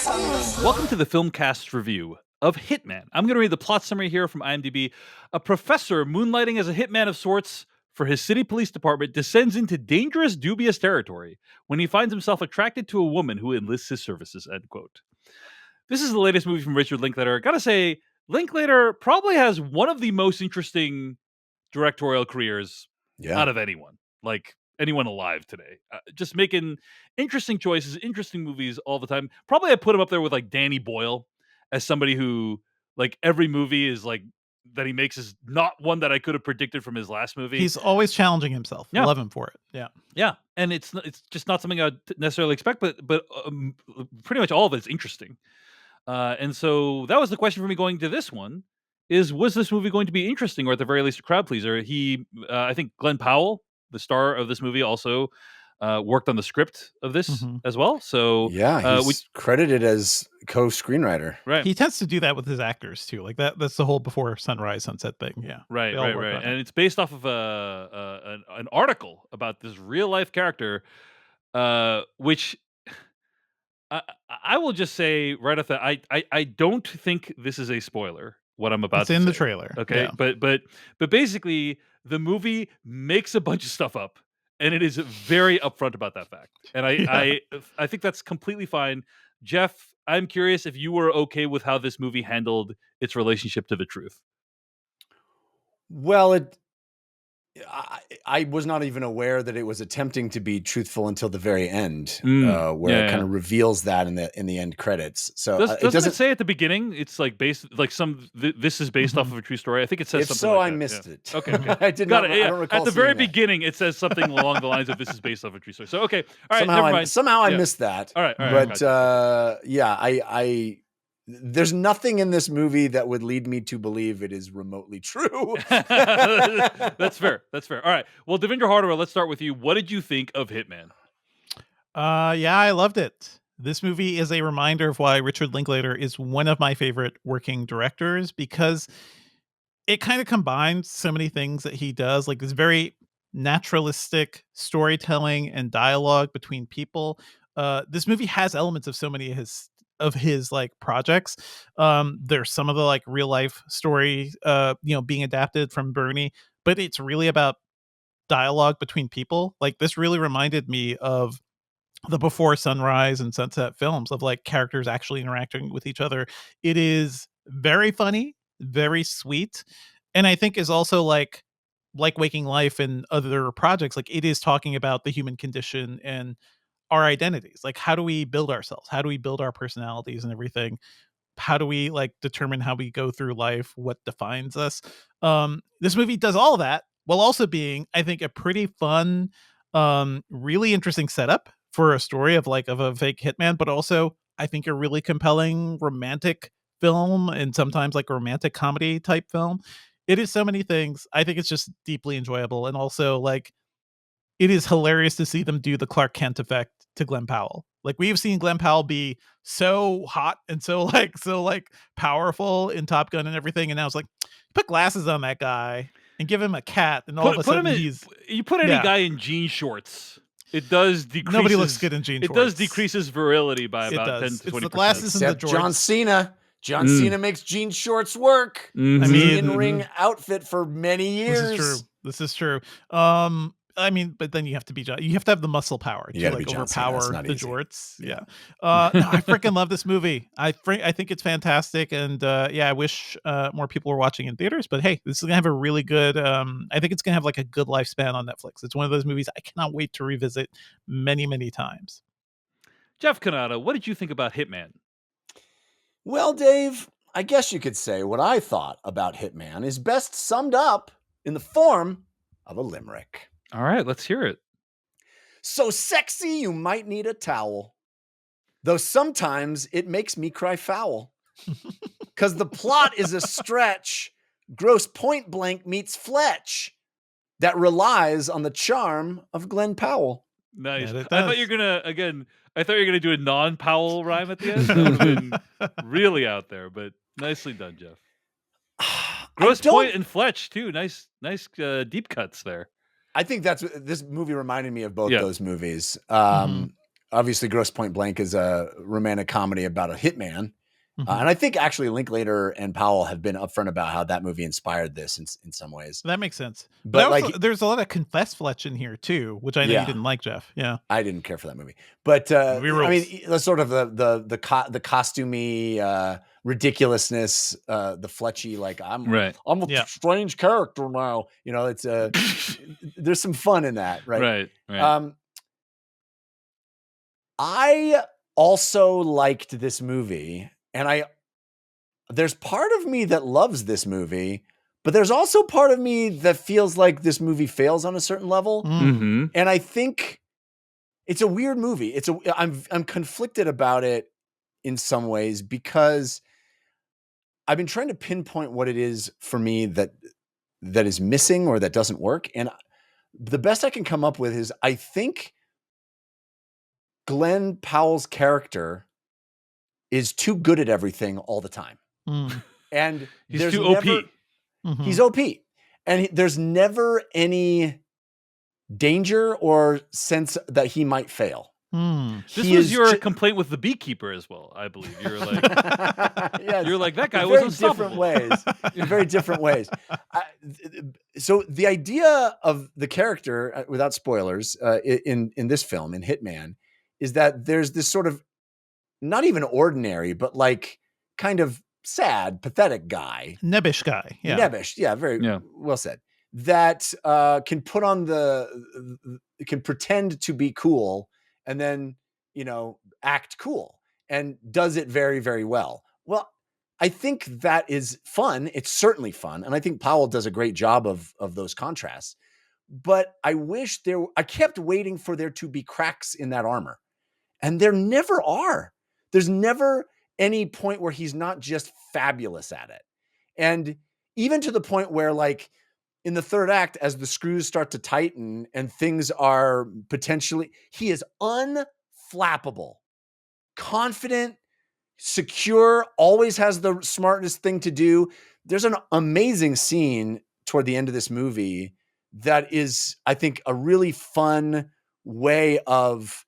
Welcome to the Filmcast review of Hitman. I'm going to read the plot summary here from IMDb. A professor moonlighting as a hitman of sorts for his city police department descends into dangerous, dubious territory when he finds himself attracted to a woman who enlists his services, end quote. This is the latest movie from Richard Linklater. Gotta say, Linklater probably has one of the most interesting directorial careers out of anyone. Like, anyone alive today. Just making interesting choices, interesting movies all the time. Probably I put him up there with like Danny Boyle as somebody who like every movie is like that he makes is not one that I could have predicted from his last movie. He's always challenging himself. Yeah. Love him for it. Yeah, and it's just not something I'd necessarily expect, but pretty much all of it's interesting. And so that was the question for me going to this one: was this movie going to be interesting, or at the very least a crowd pleaser? I think Glen Powell, the star of this movie, also worked on the script of this as well. So yeah, he's credited as co-screenwriter. Right. He tends to do that with his actors too. Like that's the whole Before Sunrise, Sunset thing. Yeah. Right. And it's based off of an article about this real life character, which I will just say right off that I don't think this is a spoiler. What I'm about it's to in say. the trailer. Okay, yeah. but basically the movie makes a bunch of stuff up, and it is very upfront about that fact. And I think that's completely fine. Jeff, I'm curious if you were okay with how this movie handled its relationship to the truth. Well, I was not even aware that it was attempting to be truthful until the very end, where it kind of reveals that in the end credits. So doesn't it say at the beginning? It's like based like this is based off of a true story. I think it says something. So like I missed it. Okay, I did not. I don't recall at the very that. beginning, it says something along the lines of "This is based off a true story." So okay, all right. Somehow I missed that. All right, but I there's nothing in this movie that would lead me to believe it is remotely true. That's fair. All right. Well, Devindra Hardawar, let's start with you. What did you think of Hitman? Yeah, I loved it. This movie is a reminder of why Richard Linklater is one of my favorite working directors, because it kind of combines so many things that he does, like this very naturalistic storytelling and dialogue between people. This movie has elements of so many of his like projects. There's some of the like real life story being adapted from Bernie, but it's really about dialogue between people. Like this really reminded me of the Before Sunrise and Sunset films, of like characters actually interacting with each other. It is very funny, very sweet, and I think is also like Waking Life and other projects, like it is talking about the human condition and our identities. Like, how do we build ourselves? How do we build our personalities and everything? How do we like determine how we go through life? What defines us? This movie does all that while also being, I think, a pretty fun, really interesting setup for a story of a fake hitman, but also I think a really compelling romantic film, and sometimes like a romantic comedy type film. It is so many things. I think it's just deeply enjoyable, and also like it is hilarious to see them do the Clark Kent effect to Glen Powell. Like we have seen Glen Powell be so hot and so powerful in Top Gun and everything, and now it's like put glasses on that guy and give him a cat, and all of a sudden you put any guy in jean shorts. It does decrease. Nobody looks good in jean shorts. It does decrease his virility by about 10 to 20%. It's the glasses and the jorts. John Cena. John Cena makes jean shorts work. Mm-hmm. I mean, in-ring outfit for many years. This is true. I mean, but then you have to have the muscle power to like overpower the jorts. Yeah. No, I freaking love this movie. I think it's fantastic, and I wish more people were watching in theaters. But hey, this is gonna have a really good. I think it's gonna have like a good lifespan on Netflix. It's one of those movies I cannot wait to revisit many, many times. Jeff Canada, what did you think about Hitman? Well, Dave, I guess you could say what I thought about Hitman is best summed up in the form of a limerick. All right, let's hear it. So sexy you might need a towel, though sometimes it makes me cry foul. 'Cause the plot is a stretch, gross point blank meets Fletch, that relies on the charm of Glen Powell. Nice. I thought you were gonna do a non-Powell rhyme at the end. That would have been really out there, but nicely done, Jeff. Gross Point and Fletch too. Nice deep cuts there. I think this movie reminded me of both those movies. obviously Grosse Point Blank is a romantic comedy about a hitman. Mhm. And I think actually Linklater and Powell have been upfront about how that movie inspired this in some ways. That makes sense. But But like, there's a lot of confess fletch in here too, which I know Yeah. you didn't like, Jeff. Yeah. I didn't care for that movie, but Movie I mean, rules. the sort of the costumey ridiculousness, the fletchy, like I'm a Yeah. strange character now. You know, it's there's some fun in that, right? Right. I also liked this movie, and there's part of me that loves this movie, but there's also part of me that feels like this movie fails on a certain level. Mm-hmm. And I think it's a weird movie. I'm conflicted about it in some ways because I've been trying to pinpoint what it is for me that is missing or that doesn't work. And the best I can come up with is I think Glen Powell's character is too good at everything all the time. Mm. And He's there's too OP. Mhm. He's OP. And there's never any danger or sense that he might fail. Mm. This He was is your ju- complaint with the beekeeper as well, I believe. You're like, Yes. you're like that guy In was very unstoppable. different ways. In very different ways. So the idea of the character, without spoilers, in this film, in Hitman, is that there's this sort of not even ordinary, but like kind of sad, pathetic guy. Nebbish guy. Yeah. Nebbish, yeah, very Yeah. well said. That can put on can pretend to be cool and then, act cool and does it very, very well. Well, I think that is fun. It's certainly fun. And I think Powell does a great job of those contrasts. But I wish I kept waiting for there to be cracks in that armor. And there never are. There's never any point where he's not just fabulous at it. And even to the point where, like, in the third act, as the screws start to tighten and things are potentially, he is unflappable, confident, secure, always has the smartest thing to do. There's an amazing scene toward the end of this movie that is, I think, a really fun way of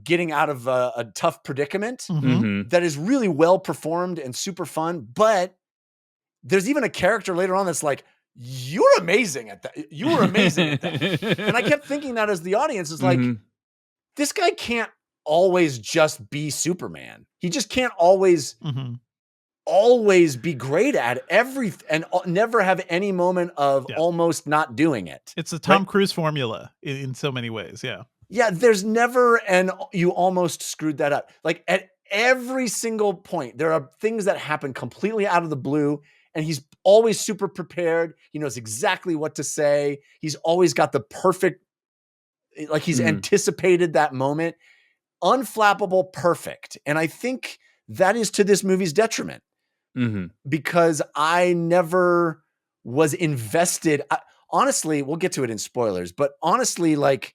getting out of a tough predicament Mhm. Mm-hmm. that is really well performed and super fun. But there's even a character later on that's like, you're amazing at that. You were amazing at that. And I kept thinking that as the audience is like, Mhm. this guy can't always just be Superman. He just can't always Mhm. be great at everything and never have any moment of Yeah. almost not doing it. It's a Tom Cruise formula in so many ways. Yeah. Yeah, there's never you almost screwed that up. Like at every single point, there are things that happen completely out of the blue, and he's always super prepared. He knows exactly what to say. He's always got the perfect, like he's anticipated that moment. Unflappable, perfect. And I think that is to this movie's detriment Mm-hmm. because I never was invested. Honestly, we'll get to it in spoilers, but honestly, like,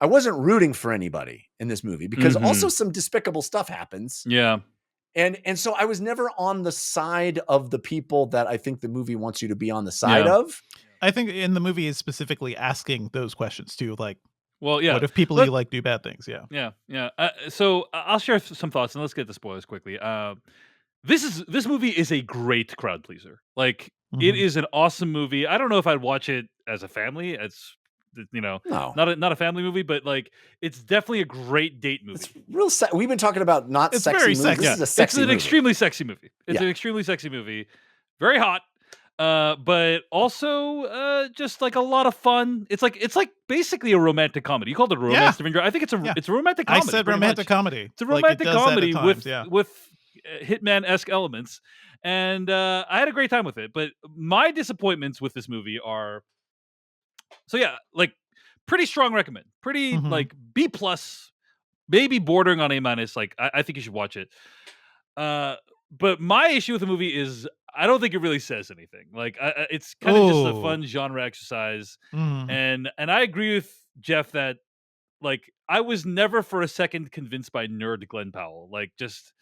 I wasn't rooting for anybody in this movie because also some despicable stuff happens. Yeah. And so I was never on the side of the people that I think the movie wants you to be on the side of. I think in the movie is specifically asking those questions too. Like, Well, yeah. what if people you like do bad things? Yeah. Yeah. So I'll share some thoughts and let's get the spoilers quickly. This movie is a great crowd pleaser. Like, it Mhm. is an awesome movie. I don't know if I'd watch it as a family. It's No. not a family movie, but like it's definitely a great date movie. It's real. We've been talking about not It's sexy very movies. sexy. This is a sexy It's an movie. extremely sexy movie. It's Yeah. an extremely sexy movie. Very hot. But also just like a lot of fun. It's like basically a romantic comedy. You called it a romance, Devindra. I think it's a romantic comedy. I said pretty romantic much. comedy. It's a Like, it romantic does that at comedy times, with Hitman-esque elements, and I had a great time with it. But my disappointments with this movie are, like pretty strong recommend, pretty Mhm. like B plus, maybe bordering on A minus. Like I think you should watch it. But my issue with the movie is I don't think it really says anything. Like it's kind of just a Ooh. fun genre exercise, Mhm. and I agree with Jeff that like I was never for a second convinced by nerd Glen Powell. Like just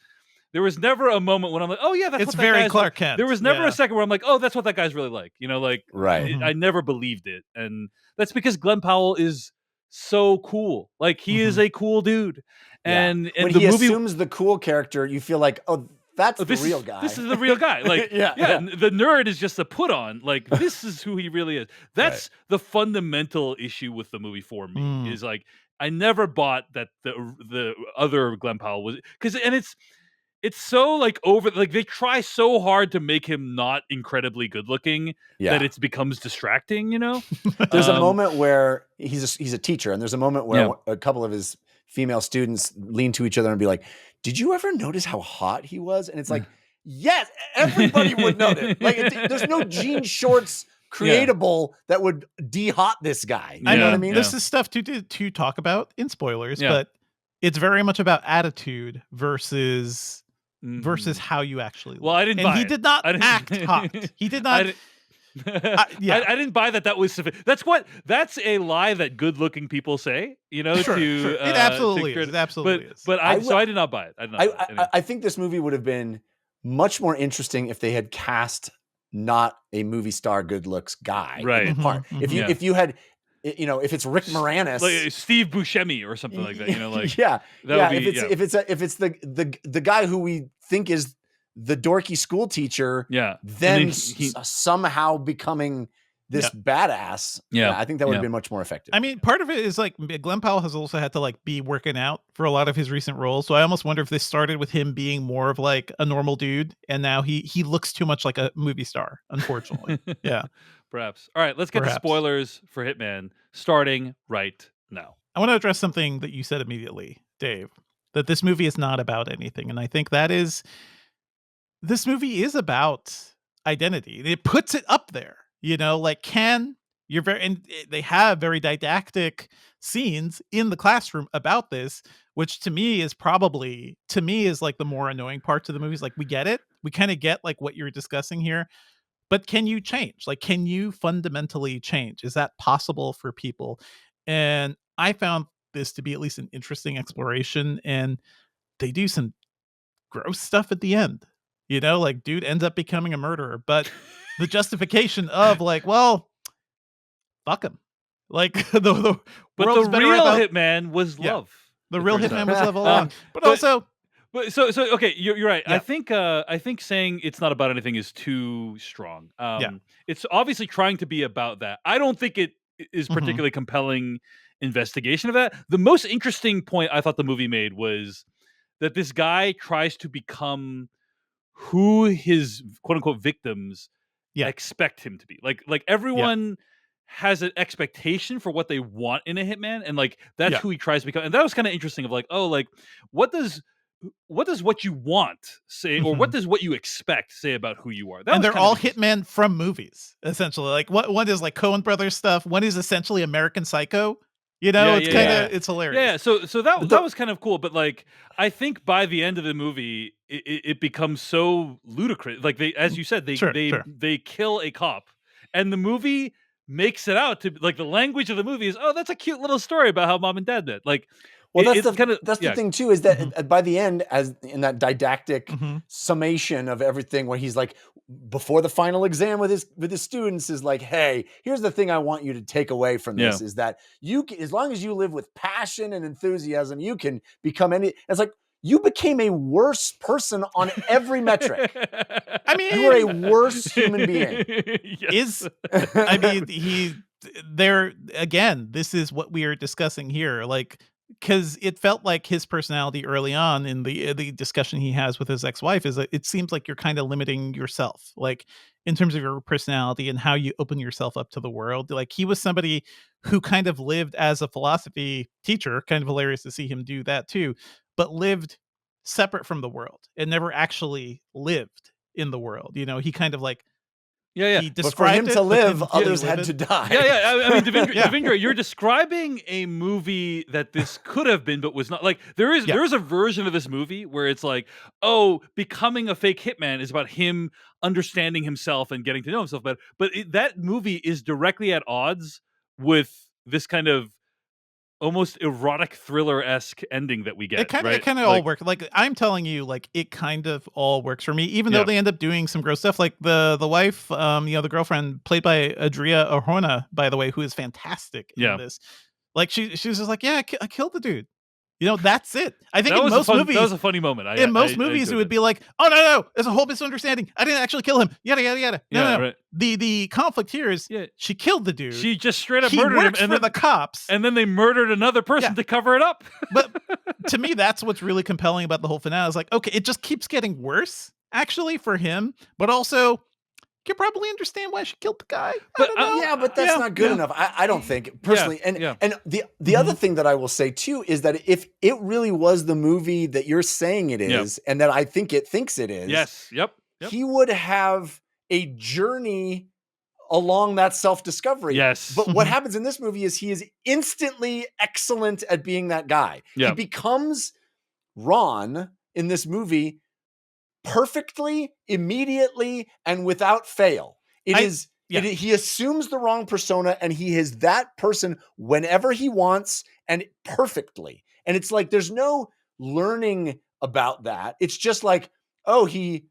there was never a moment when I'm like, oh yeah, that's It's what that very guy's Clark like. Kent. There was never Yeah. a second where I'm like, oh, that's what that guy's really like. You know, like Right. I never believed it, and that's because Glen Powell is so cool. Like he is Mhm. a cool dude. Yeah. And When the he movie assumes the cool character, you feel like, oh, that's the real guy. This is the real guy. Like, Yeah. the nerd is just a put on. Like, this is who he really is. That's the fundamental issue with the movie for me. Mm. Is like I never bought that the other Glen Powell was it's so like over like they try so hard to make him not incredibly good looking Yeah. that it becomes distracting. You know, There's a moment where he's a teacher, and there's a moment where Yeah. a couple of his female students lean to each other and be like, "Did you ever notice how hot he was?" And it's like, yes, everybody would notice. Like, there's no jean shorts creatable that would de-hot this guy. You know what I mean? This is stuff to talk about in spoilers, Yeah. but it's very much about attitude versus how you actually look. Well, I didn't and buy he it. did not I didn't- act hot. He did not. I didn't buy that was sufficient. That's a lie that good looking people say, you know, Sure. It absolutely is. It absolutely is. But I did not buy it. I did not buy it. Anyway. I think this movie would have been much more interesting if they had cast not a movie star good looks guy. Right. In the part. If you had, you know, if it's Rick Moranis, like Steve Buscemi or something like that, you know, like yeah. Would be, if it's the guy who we think is the dorky school teacher, then he somehow becoming this badass. I think that would have been much more effective. I mean, part of it is like Glen Powell has also had to like be working out for a lot of his recent roles. So I almost wonder if this started with him being more of like a normal dude, and now he looks too much like a movie star, unfortunately. Yeah. Perhaps. All right, let's get to spoilers for Hitman starting right now. I want to address something that you said immediately, Dave, that this movie is not about anything. And I think that is, this movie is about identity. It puts it up there, you know, like and they have very didactic scenes in the classroom about this, which to me is like the more annoying parts of the movies. Like we get it. We kind of get like what you're discussing here. But can you change? Like, can you fundamentally change? Is that possible for people? And I found this to be at least an interesting exploration. And they do some gross stuff at the end. You know, like dude ends up becoming a murderer. But the justification of like, well, fuck him. Like the real Hitman was love. The real Hitman was love all along. But also. But so okay, you're right. Yeah. I think saying it's not about anything is too strong. It's obviously trying to be about that. I don't think it is particularly compelling investigation of that. The most interesting point I thought the movie made was that this guy tries to become who his quote unquote victims expect him to be. Like everyone has an expectation for what they want in a hitman, and like that's who he tries to become. And that was kind of interesting of like, oh, like what does what you want say, or what does what you expect say about who you are? And they're all hitmen from movies, essentially. Like one is like Coen Brothers stuff. One is essentially American Psycho. You know, it's kind of it's hilarious. Yeah, so that was kind of cool. But like, I think by the end of the movie, it becomes so ludicrous. Like they, as you said, they kill a cop, and the movie makes it out to like the language of the movie is, oh, that's a cute little story about how mom and dad met. Like. Well, that's the thing too, is that by the end, as in that didactic summation of everything, where he's like, before the final exam with his students, is like, hey, here's the thing I want you to take away from this is that you can, as long as you live with passion and enthusiasm, you can become any. It's like you became a worse person on every metric. I mean, you are a worse human being. I mean, there again. This is what we are discussing here, like. Because it felt like his personality early on in the discussion he has with his ex-wife is that it seems like you're kind of limiting yourself, like in terms of your personality and how you open yourself up to the world. Like he was somebody who kind of lived as a philosophy teacher, kind of hilarious to see him do that too, but lived separate from the world and never actually lived in the world. You know, he kind of like, he but for him to live, others had to die. I mean, Devindra, you're describing a movie that this could have been, but was not. Like there is a version of this movie where it's like, oh, becoming a fake hitman is about him understanding himself and getting to know himself better. But that movie is directly at odds with this kind of almost erotic thriller-esque ending that we get. It kind of all works. Like I'm telling you, like it kind of all works for me, even though they end up doing some gross stuff. Like the wife, the girlfriend played by Adria Arjona, by the way, who is fantastic in this. Like she was just like, yeah, I killed the dude. You know, that's it. I think That in was most movies, that was a funny moment. in most I movies, it enjoyed would that. be like, oh no, there's a whole misunderstanding. I didn't actually kill him. Yada yada yada. No, Yeah, no. right. The conflict here is Yeah. she killed the dude. She just straight up He murdered him, works for the cops. and then they murdered another person Yeah. to cover it up. But to me, that's what's really compelling about the whole finale. Is like, okay, it just keeps getting worse, actually, for him. But also, you can probably understand why she killed the guy. But, I don't know. Yeah, but that's not good enough. I don't think personally. yeah. And the other thing that I will say too is that if it really was the movie that you're saying it is, and that I think it thinks it is, Yes. Yep. he would have a journey along that self-discovery. Yes. But what happens in this movie is he is instantly excellent at being that guy. Yeah. He becomes Ron in this movie perfectly, immediately, and without fail. He assumes the wrong persona and he is that person whenever he wants and perfectly. And it's like there's no learning about that. It's just like, oh, he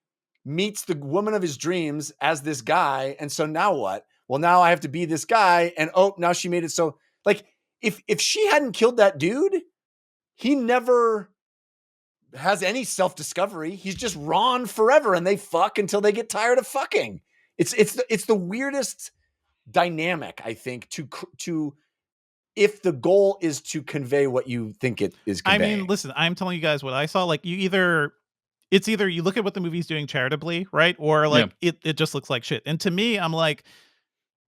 meets the woman of his dreams as this guy. And so now what? Well, now I have to be this guy. And oh, now she made it so like if she hadn't killed that dude, he never has any self-discovery. He's just Ron forever and they fuck until they get tired of fucking. It's the weirdest dynamic, I think, to if the goal is to convey what you think it is conveying. I mean, listen, I'm telling you guys what I saw. Like it's either you look at what the movie's doing charitably, right? Or like it just looks like shit. And to me, I'm like,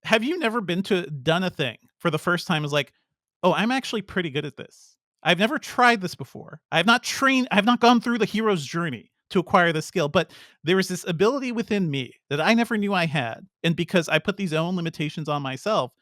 have you never done a thing for the first time is like, oh, I'm actually pretty good at this. I've never tried this before. I've not gone through the hero's journey to acquire this skill, but there is this ability within me that I never knew I had. And because I put these own limitations on myself,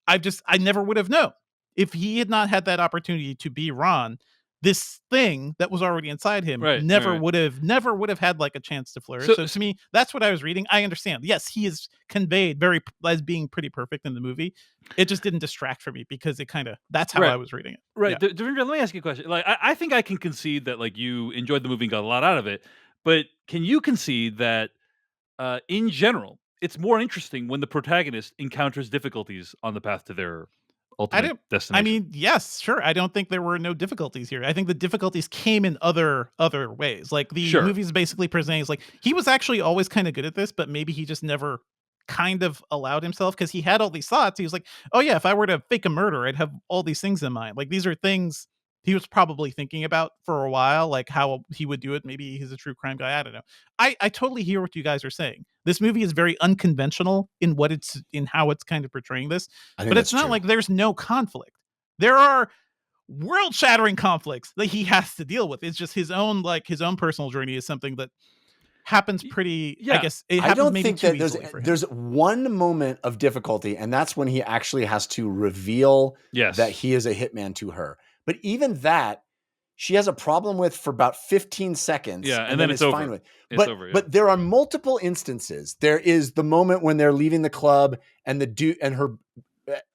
I never would have known. If he had not had that opportunity to be Ron, this thing that was already inside him never would have had like a chance to flourish. So to me, that's what I was reading. I understand. Yes, he is conveyed as being pretty perfect in the movie. It just didn't distract from me because that's how I was reading it. Right. Yeah. Devindra, let me ask you a question. Like, I think I can concede that like you enjoyed the movie and got a lot out of it, but can you concede that in general, it's more interesting when the protagonist encounters difficulties on the path to their ultimate destination? I mean, yes, sure. I don't think there were no difficulties here. I think the difficulties came in other ways. Like the movie's basically presenting is like he was actually always kind of good at this, but maybe he just never kind of allowed himself because he had all these thoughts. He was like, oh yeah, if I were to fake a murder, I'd have all these things in mind. Like these are things he was probably thinking about for a while, like how he would do it. Maybe he's a true crime guy. I don't know. I totally hear what you guys are saying. This movie is very unconventional in how it's kind of portraying this, but it's not like there's no conflict. There are world-shattering conflicts that he has to deal with. It's just his own personal journey is something that happens pretty. I guess it happens. I don't think that there's one moment of difficulty, and that's when he actually has to reveal that he is a hitman to her. But even that, she has a problem with for about 15 seconds. Yeah, and then it's over. Fine with. But there are multiple instances. There is the moment when they're leaving the club and the dude and her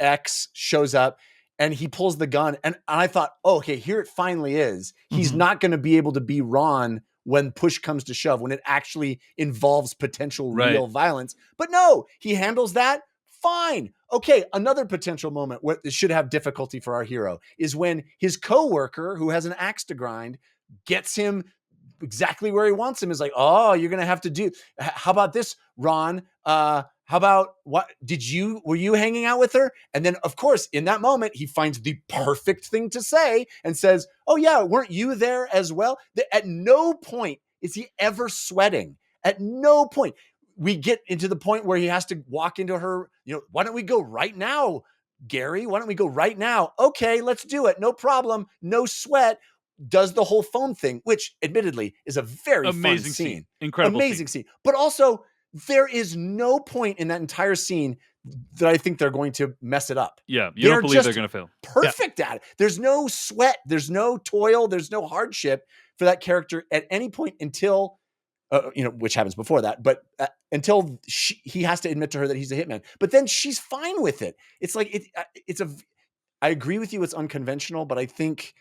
ex shows up and he pulls the gun. And I thought, oh, okay, here it finally is. He's not going to be able to be Ron when push comes to shove, when it actually involves potential real violence. But no, he handles that fine. Okay, another potential moment where it should have difficulty for our hero is when his coworker, who has an axe to grind, gets him exactly where he wants him. Is like, oh, you're gonna have to do. How about this, Ron? How about what? Were you hanging out with her? And then, of course, in that moment, he finds the perfect thing to say and says, "Oh yeah, weren't you there as well?" At no point is he ever sweating. At no point. We get into the point where he has to walk into her, why don't we go right now, Gary? Why don't we go right now? Okay, let's do it. No problem. No sweat. Does the whole phone thing, which admittedly is a very amazing fun scene. Incredible amazing scene. But also there is no point in that entire scene that I think they're going to mess it up. Yeah, you don't believe they're going to fail. Perfect at it. There's no sweat. There's no toil. There's no hardship for that character at any point until which happens before that, but until he has to admit to her that he's a hitman. But then she's fine with it. It's like I agree with you. It's unconventional, but I think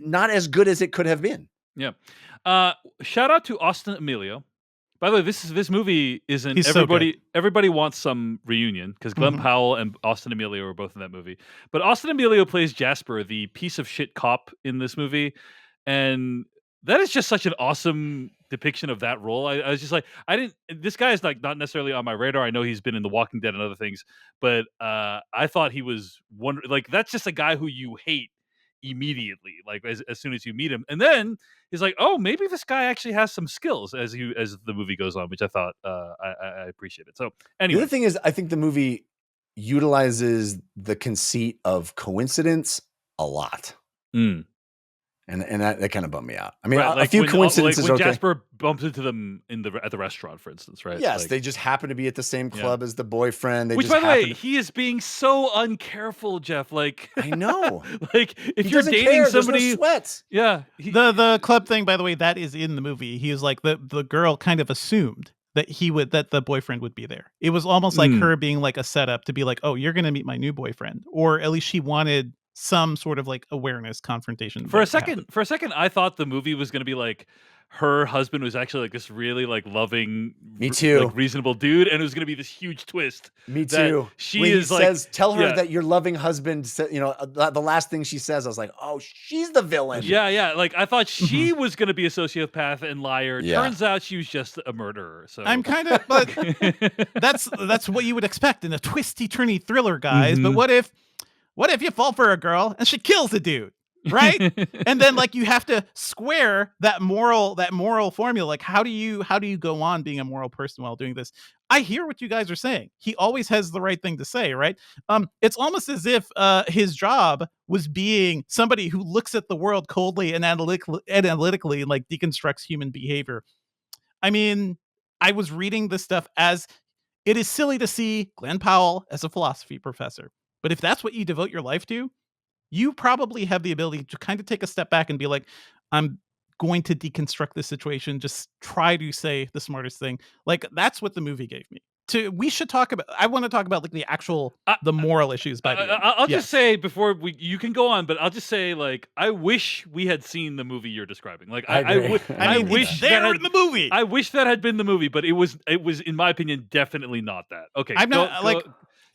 not as good as it could have been. Yeah. Shout out to Austin Emilio. By the way, this movie isn't He's so good. everybody wants some reunion because Glen Mhm. Powell and Austin Emilio were both in that movie. But Austin Emilio plays Jasper, the piece of shit cop in this movie, and that is just such an awesome depiction of that role. I was just like, I didn't. This guy is like not necessarily on my radar. I know he's been in The Walking Dead and other things, but I thought he was like that's just a guy who you hate immediately, like as soon as you meet him, and then he's like, oh, maybe this guy actually has some skills as the movie goes on, which I thought I appreciated. So The anyway, other thing is, I think the movie utilizes the conceit of coincidence a lot. Mm. And that kind of bummed me out. I mean, Right, a few coincidences like when are okay. Jasper bumps into them at the restaurant, for instance, right? Yes, Like, they just happen to be at the same club as the boyfriend. They which, just by the way, happen he is being so uncareful, Jeff. Like, I know. like if He you're doesn't dating care. There's no somebody, sweats. yeah, The club thing, by the way, that is in the movie. He was like the girl kind of assumed that that the boyfriend would be there. It was almost like her being like a setup to be like, oh, you're gonna meet my new boyfriend, or at least she wanted some sort of like awareness confrontation. For a second, I thought the movie was going to be like her husband was actually like this really like loving, Me too. like reasonable dude, and it was going to be this huge twist. Me that too. She when is he like, says, "Tell her yeah. that your loving husband." The last thing she says, I was like, "Oh, she's the villain." Yeah. Like I thought she was going to be a sociopath and liar. Yeah. Turns out she was just a murderer. So I'm kind of, but that's what you would expect in a twisty, turny thriller, guys. But what if you fall for a girl and she kills the dude, right? And then like you have to square that moral formula. Like how do you go on being a moral person while doing this? I hear what you guys are saying. He always has the right thing to say, right? It's almost as if his job was being somebody who looks at the world coldly and analytically and like deconstructs human behavior. I mean, I was reading this stuff as it is silly to see Glen Powell as a philosophy professor. But if that's what you devote your life to, you probably have the ability to kind of take a step back and be like, I'm going to deconstruct this situation, just try to say the smartest thing. Like that's what the movie gave me. We should talk about, I want to talk about like the actual, the moral issues by the end. I'll just say before you can go on, but I'll just say like, I wish we had seen the movie you're describing. Like I wish they're in the movie. I wish that had been the movie, but it was in my opinion, definitely not that. Okay. I'm not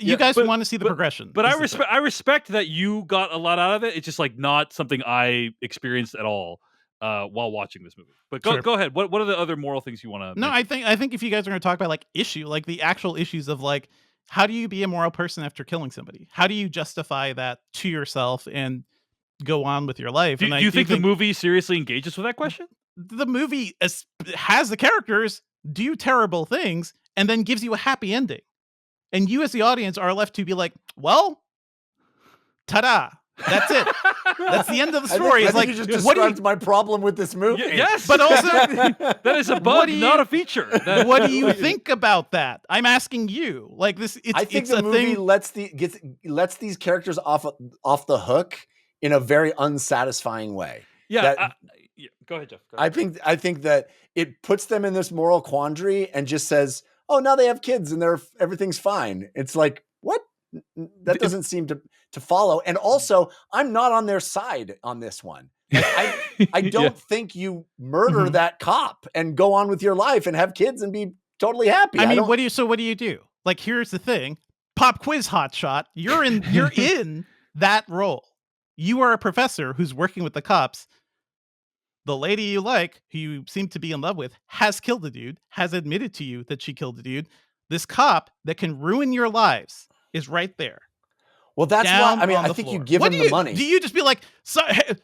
you guys want to see the progression. But I respect that you got a lot out of it. It's just like not something I experienced at all while watching this movie. But go ahead. What are the other moral things you want to? No, I think if you guys are going to talk about like the actual issues of like how do you be a moral person after killing somebody? How do you justify that to yourself and go on with your life? Do you think the movie seriously engages with that question? The movie has the characters do terrible things and then gives you a happy ending. And you as the audience are left to be like, well, ta-da. That's it. That's the end of the story. I think you just described my problem with this movie. Yes, but also that is a bug, not a feeture. What do you think about that? I'm asking you. Like this, I think the movie lets these characters off the hook in a very unsatisfying way. Yeah. Go ahead, Jeff. Go ahead. I think that it puts them in this moral quandary and just says, "Oh, now they have kids and everything's fine." It's like, what? That doesn't seem to follow. And also, I'm not on their side on this one. Like, I don't think you murder that cop and go on with your life and have kids and be totally happy. I mean, what do you do? Like, here's the thing: pop quiz hotshot. You're in that role. You are a professor who's working with the cops. The lady you like, who you seem to be in love with, has killed a dude, has admitted to you that she killed a dude. This cop that can ruin your lives is right there. Well, that's why, I mean, I think you give him the money. Do you just be like,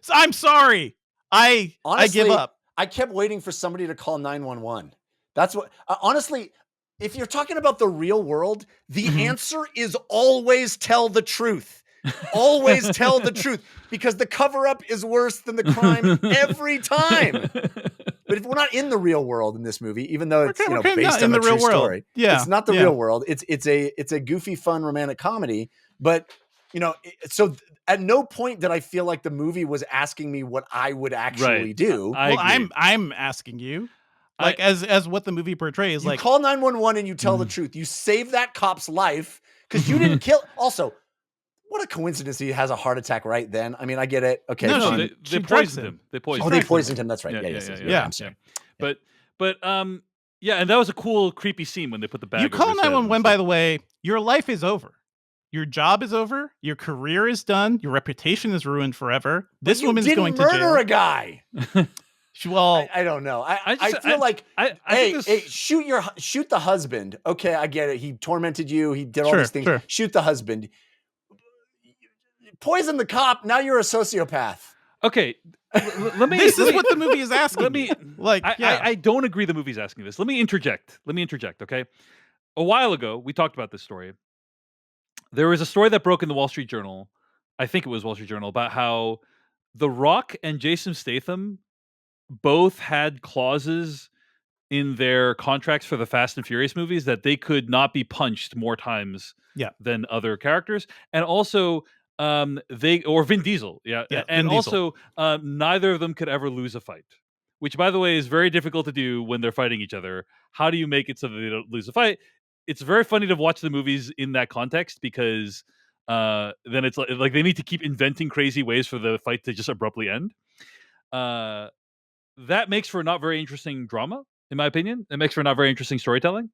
I'm sorry. I give up. I kept waiting for somebody to call 911. That's what, honestly, if you're talking about the real world, the answer is always tell the truth. Always tell the truth, because the cover up is worse than the crime every time. But if we're not in the real world in this movie, even though it's based on a true story, it's not the real world. It's a goofy, fun romantic comedy. But so at no point did I feel like the movie was asking me what I would actually do. I'm asking you, like as what the movie portrays. You like call 911 and you tell the truth. You save that cop's life because you didn't kill. Also, what a coincidence he has a heart attack right then. I mean, I get it. Okay. No, they poisoned him. They poisoned him. They poisoned him. That's right. Yeah. I'm sorry. But Yeah, and that was a cool, creepy scene when they put the bag. You over call his head and 911, it's by like- the way, your life is over. Your job is over. Your career is done. Your reputation is ruined forever. This you woman's didn't going to murder jail. a guy. Well, I don't know. I just- feel like, I hey, think this- shoot the husband. Okay, I get it. He tormented you. He did all Sure, these things. sure. Shoot the husband. Poison the cop. Now you're a sociopath. Okay, let me. this let is me- what the movie is asking. Let me. Like, yeah. I don't agree the movie's asking this. Let me interject. Okay, a while ago we talked about this story. There was a story that broke in the Wall Street Journal. I think it was Wall Street Journal about how The Rock and Jason Statham both had clauses in their contracts for the Fast and Furious movies that they could not be punched more times Yeah. than other characters, and also Vin Diesel, Yeah, and Vin Diesel. also neither of them could ever lose a fight, which, by the way, is very difficult to do when they're fighting each other. How do you make it so that they don't lose a fight? It's very funny to watch the movies in that context because then it's like they need to keep inventing crazy ways for the fight to just abruptly end. That makes for not very interesting drama, in my opinion. It makes for not very interesting storytelling.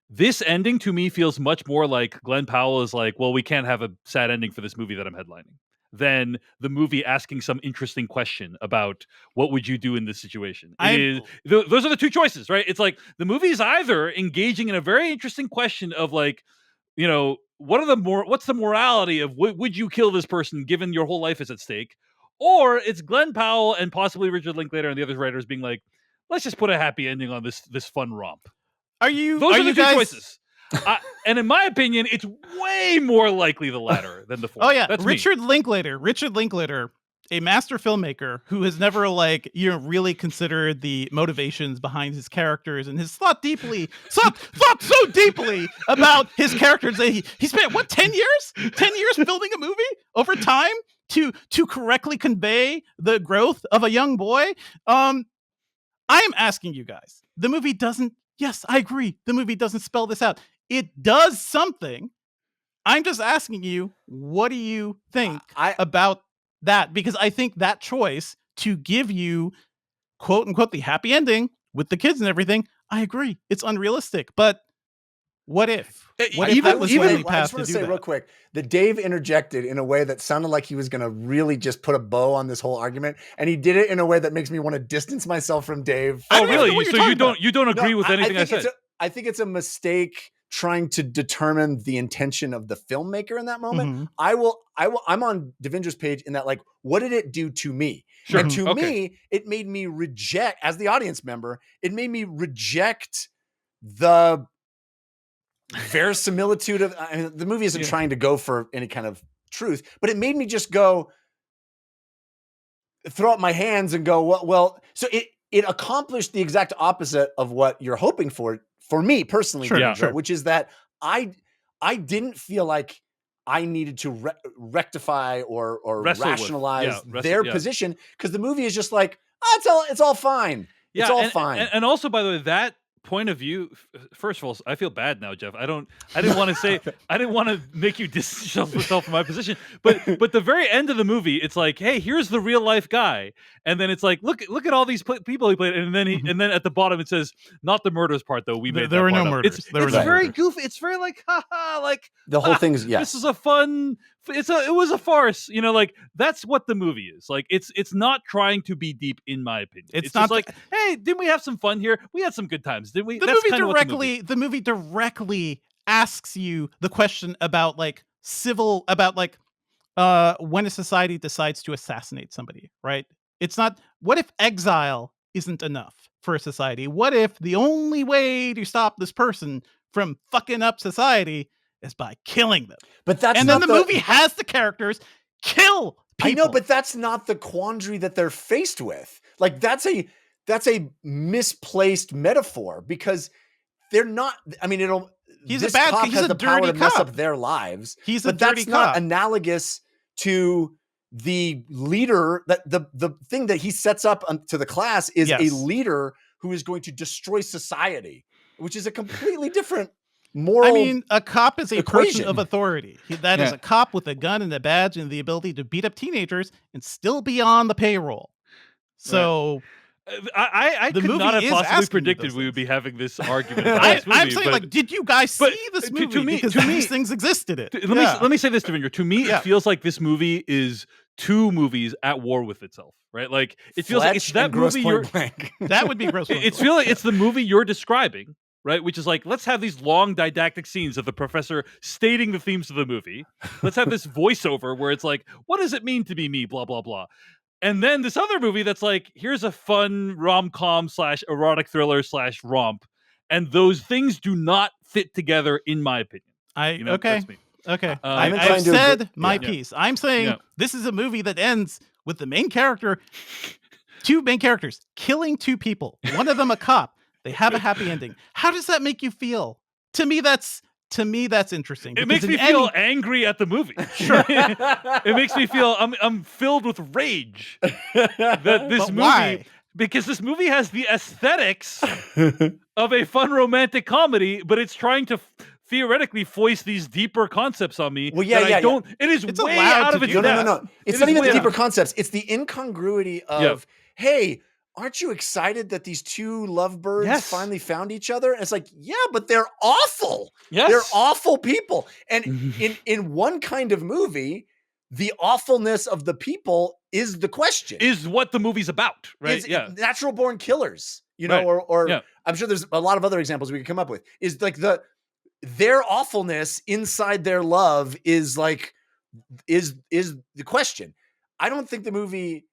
This ending to me feels much more like Glen Powell is like, well, we can't have a sad ending for this movie that I'm headlining, than the movie asking some interesting question about what would you do in this situation. Those are the two choices, right? It's like the movie is either engaging in a very interesting question of like, what's the morality of would you kill this person given your whole life is at stake? Or it's Glen Powell and possibly Richard Linklater and the other writers being like, let's just put a happy ending on this fun romp. Those Those are the two choices. And in my opinion, it's way more likely the latter than the former. Oh yeah, That's Richard Linklater, a master filmmaker who has never really considered the motivations behind his characters and has thought so deeply about his characters that he spent 10 years filming a movie over time to correctly convey the growth of a young boy. I am asking you guys, the movie doesn't. Yes, I agree. The movie doesn't spell this out. It does something. I'm just asking you, what do you think about that? Because I think that choice to give you, quote unquote, the happy ending with the kids and everything, I agree. It's unrealistic. But what if? What if that was the only I path just want to to say do real that? quick that Dave interjected in a way that sounded like he was going to really just put a bow on this whole argument, and he did it in a way that makes me want to distance myself from Dave. I Oh, don't even know really? what you're So talking about. you don't agree with anything I said? I think it's a mistake trying to determine the intention of the filmmaker in that moment. Mhm. I'm on Devindra's page in that, like, what did it do to me? Sure. And to Okay. me, it made me reject, as the audience member, it made me reject the verisimilitude of, I mean, the movie isn't trying to go for any kind of truth, but it made me just go throw up my hands and go, well, so it accomplished the exact opposite of what you're hoping for me personally, Sure, Devindra, sure. which is that I didn't feel like I needed to rectify or Wrestle with. rationalize Yeah, their yeah. position, because the movie is just like, it's all fine. Yeah, It's all and, fine. And also, by the way, that point of view. First of all, I feel bad now, Jeff. I didn't want to make you distance yourself from my position. But the very end of the movie, it's like, hey, here's the real life guy, and then it's like, look at all these people he played, and then at the bottom it says, not the murders part though. There were no murders. It's very goofy. It's very like, haha, like the whole thing is, this is a fun. It was a farce, like that's what the movie is. Like it's not trying to be deep, in my opinion. It's not just like, hey, didn't we have some fun here? We had some good times, didn't we? The movie directly asks you the question about when a society decides to assassinate somebody, right? It's not, what if exile isn't enough for a society? What if the only way to stop this person from fucking up society is by killing them? But that's and then the movie has the characters kill people. I know, but that's not the quandary that they're faced with. Like that's a misplaced metaphor, because they're not. I mean, He's this a bad cop he's has a the power dirty to mess cop. up their lives. He's but a dirty that's not cop. analogous to the leader. That the thing that he sets up to the class is a leader who is going to destroy society, which is a completely different moral. I mean, a cop is a equation. person of authority. That is a cop with a gun and a badge and the ability to beat up teenagers and still be on the payroll. So, I The could not movie have is possibly asking predicted those we would be things. having this argument about this movie. I'm saying, but, like, did you guys but, see this to movie? me- Because to me- these things existed. let me say this, Devindra. To me, Yeah. it feels like this movie is two movies at war with itself, right? Like it feels like it's Fletch that and Grosse movie you're. Point Blank. That would be gross. It's feel like it's the movie you're describing, right? Which is like, let's have these long didactic scenes of the professor stating the themes of the movie. Let's have this voiceover where it's like, what does it mean to be me? Blah blah blah. And then this other movie that's like, here's a fun rom-com / erotic thriller / romp, and those things do not fit together, in my opinion. Okay. That's me. Okay. I'm I've inclined to said agree- my yeah. piece. I'm saying Yeah. this is a movie that ends with the main character, two main characters, killing two people. One of them a cop. They have a happy ending. How does that make you feel? To me, that's interesting. It because makes me in feel angry at the movie. Sure. It makes me feel I'm filled with rage that this But movie why? because this movie has the aesthetics of a fun romantic comedy, but it's trying to theoretically foist these deeper concepts on me. Well, yeah, that yeah, I don't. It is It's way allowed out to of its do No, depth. no. It's It not is even the way deeper out. concepts. It's the incongruity of, hey, aren't you excited that these two lovebirds Yes. finally found each other? And it's like, yeah, but they're awful. Yes. They're awful people. And in one kind of movie, the awfulness of the people is the question. Is what the movie's about, right? It's Yeah. natural born killers, you know, Right. or Yeah. I'm sure there's a lot of other examples we could come up with. Is like their awfulness inside their love is like is the question. I don't think the movie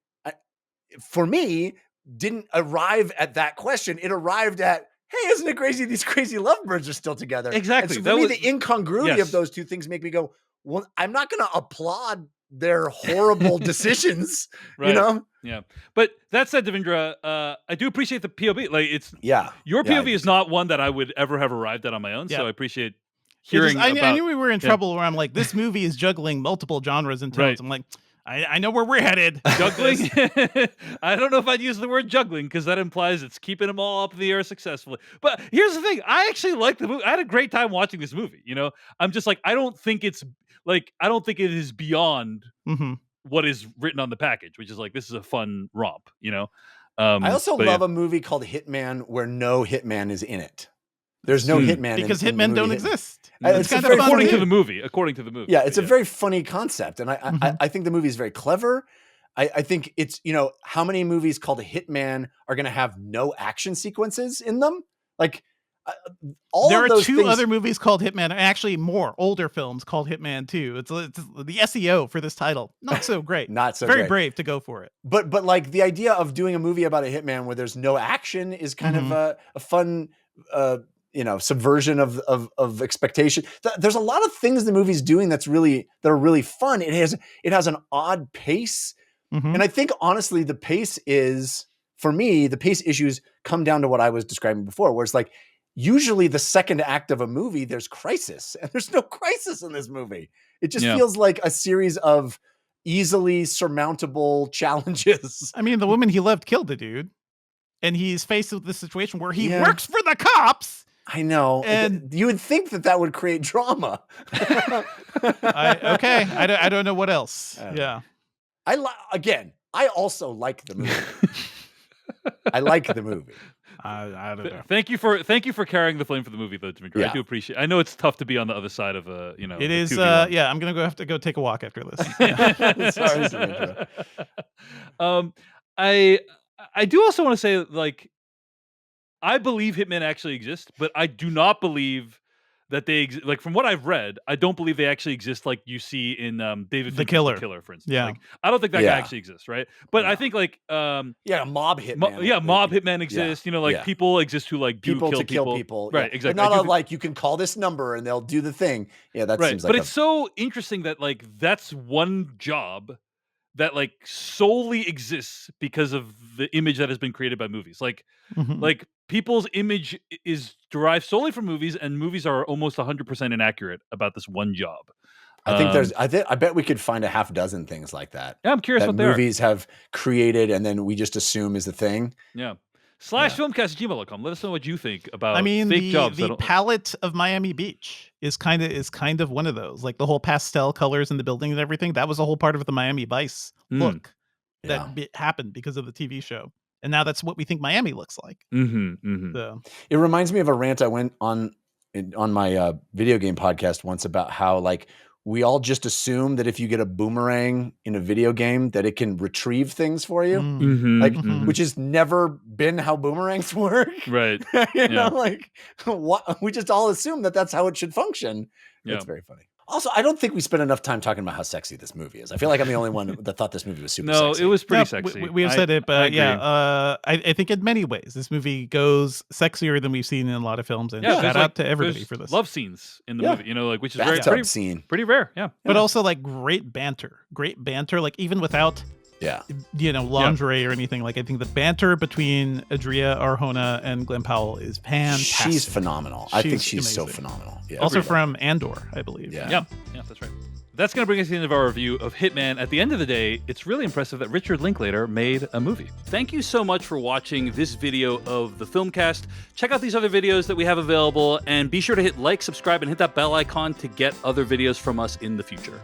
for me didn't arrive at that question. It arrived at, hey, isn't it crazy these crazy lovebirds are still together? Exactly. And so That for me, was- the incongruity yes. of those two things make me go, well, I'm not going to applaud their horrible decisions, Right. you know? Yeah. But that said, Devindra, I do appreciate the POV. Like it's Yeah. your Yeah, I POV do is not one that I would ever have arrived at on my own. Yeah. So I appreciate It hearing is- I about. knew we were in trouble where I'm like, this movie is juggling multiple genres and tones. Right. I'm like, I know where we're headed. Juggling. I don't know if I'd use the word juggling because that implies it's keeping them all up in the air successfully. But here's the thing: I actually like the movie. I had a great time watching this movie. You know, I'm just like, I don't think it is beyond hmm what is written on the package, which is like, this is a fun romp. You know. I also but love yeah. a movie called Hitman where no hitman is in it. There's no Hmm. hitman Because in the hitmen movie don't Hitman. exist. It's kind a very fun according too. to the movie. According to the movie. Yeah, it's but a very funny concept, and Mhm. I think the movie is very clever. I think it's, you know, how many movies called Hitman are going to have no action sequences in them? Like all There of are those two things, other movies called Hitman, and actually more older films called Hitman too. It's the SEO for this title, not so great. not so Very great. brave to go for it. But like the idea of doing a movie about a hitman where there's no action is kind of a fun you know, subversion of expectation. There's a lot of things the movie's doing that are really fun. It has an odd pace. Mhm. And I think honestly, the pace is, for me, the pace issues come down to what I was describing before, where it's like, usually the second act of a movie, there's crisis, and there's no crisis in this movie. It just Yeah. feels like a series of easily surmountable challenges. I mean, the woman he loved killed the dude, and he's faced with this situation where he Yeah. works for the cops. I know. And- You would think that would create drama. I don't know what else. Oh. Yeah. I also like the movie. I like the movie. I don't know. Thank you for carrying the flame for the movie, though, Dimitri. Yeah. I do appreciate. I know it's tough to be on the other side of a, It is. 2v1. Yeah, I'm gonna have to go take a walk after this. Sorry, Samantha. I do also want to say, like, I believe hitmen actually exist, but I do not believe that they exist. Like, from what I've read, I don't believe they actually exist like you see in David The Fincher's Killer. The Killer, for instance. Yeah. Like, I don't think that Yeah. guy actually exists, right? But I No. think, like, Yeah, mob hitman. mob hitmen exist. You know, like, yeah. people exist who, like, do People kill to kill people. Right, yeah. exactly. But not I do all think- like, you can call this number and they'll do the thing. Yeah, that right. seems like But it's so interesting that, like, that's one job that, like, solely exists because of the image that has been created by movies. Like, Mhm. like people's image is derived solely from movies, and movies are almost 100% inaccurate about this one job. I think I bet we could find a half dozen things like that. Yeah, I'm curious That what they are. movies have created and then we just assume is the thing. Yeah. /filmcast@gmail.com. Let us know what you think about I mean, fake jobs. the palette of Miami Beach is kind of one of those. Like the whole pastel colors in the building and everything. That was a whole part of the Miami Vice Mm. look Yeah. that happened because of the TV show. And now that's what we think Miami looks like. Mm-hmm. So It reminds me of a rant I went on my video game podcast once about how like we all just assume that if you get a boomerang in a video game that it can retrieve things for you. Mm-hmm. Like, Mhm. which has never been how boomerangs work. Right. You know, like we just all assume that that's how it should function. Yeah. It's very funny. Also, I don't think we spent enough time talking about how sexy this movie is. I feel like I'm the only one that thought this movie was super No, sexy. it was pretty Yeah, sexy. we have said it, I but agree. yeah, I think in many ways this movie goes sexier than we've seen in a lot of films. And Yeah, shout there's, out like, to everybody there's for this. love scenes in the Yeah. movie, you know, like which is Bathtub scene. pretty rare. Yeah. But also like great banter, like even without Yeah. lingerie or anything. Like I think the banter between Adria Arjona and Glen Powell is fantastic. She's phenomenal. I think she's so amazing. phenomenal. Yeah. Also from Andor, I believe. Yeah. Yeah, that's right. That's going to bring us to the end of our review of Hitman. At the end of the day, it's really impressive that Richard Linklater made a movie. Thank you so much for watching this video of the Filmcast. Check out these other videos that we have available, and be sure to hit like, subscribe, and hit that bell icon to get other videos from us in the future.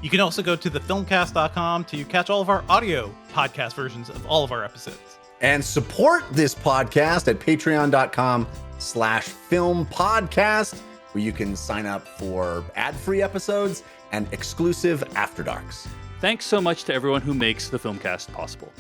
You can also go to thefilmcast.com to catch all of our audio podcast versions of all of our episodes. And support this podcast at patreon.com/filmpodcast, where you can sign up for ad-free episodes and exclusive After Darks. Thanks so much to everyone who makes the Filmcast possible.